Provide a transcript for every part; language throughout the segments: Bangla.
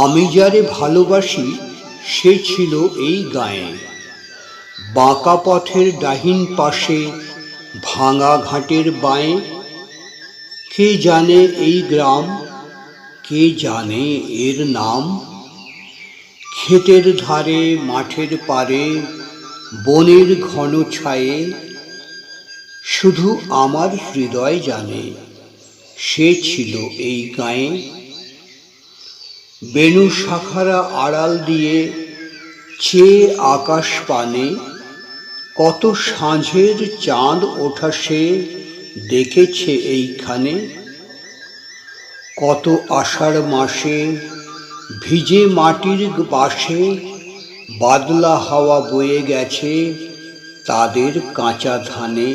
আমি যারে ভালোবাসি সে ছিল এই গাঁয়ে, বাঁকা পথের ডাহিন পাশে, ভাঙা ঘাটের বাঁয়ে। কে জানে এই গ্রাম, কে জানে এর নাম? ক্ষেতের ধারে, মাঠের পারে, বনের ঘন ছায়ে, শুধু আমার হৃদয় জানে সে ছিল এই গাঁয়ে। বেণু শাখারা আড়াল দিয়ে চেয়ে আকাশ পানে, কত সাঁঝের চাঁদ ওঠা সে দেখেছে এইখানে। কত আষাঢ় মাসে ভিজে মাটির বাসে বাদলা হাওয়া বয়ে গেছে তাদের কাঁচা ধানে।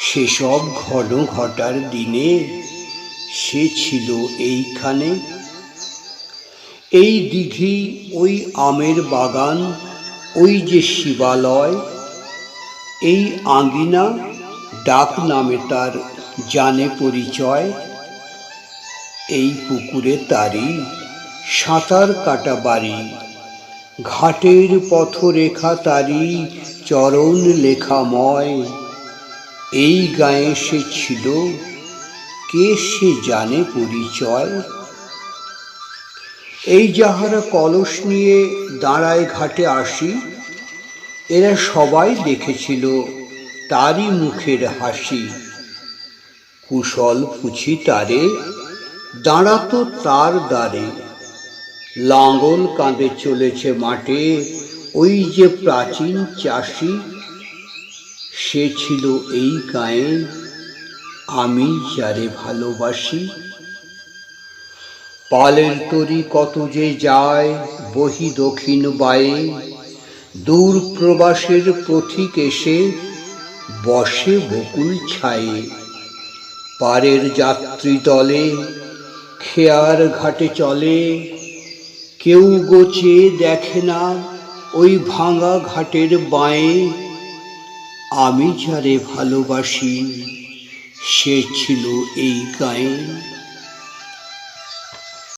সেসব ঘন ঘটার দিনে সে ছিল এইখানে। এই দিঘি, ওই আমের বাগান, ওই যে শিবালয়, এই আঙিনা ডাক নামে তার জানে পরিচয়। এই পুকুরে তারি সাঁতার কাটা বাড়ি, ঘাটের পথরেখা তারি চরণ লেখাময়। এই গাঁয়ে সে ছিল, কে সে জানে পরিচয়। এই যাহারা কলস নিয়ে দাঁড়ায় ঘাটে আসি, এরা সবাই দেখেছিল তারই মুখের হাসি। কুশল পুছি তারে, দাঁড়াতো তার দ্বারে, লাঙল কাঁধে চলেছে মাঠে ওই যে প্রাচীন চাষি। সে ছিল এই গাঁয়ে, আমি যারে ভালোবাসি। পালের তরি কত যে যায় বহি দক্ষিণ বায়ে, দূর প্রবাসের পথিক এসে বসে বকুল ছায়ে। পারের যাত্রী দলে খেয়ার ঘাটে চলে, কেউ গোচে দেখে না ওই ভাঙা ঘাটের বাঁয়ে। আমি যারে ভালোবাসি সে ছিল এই গাঁয়ে।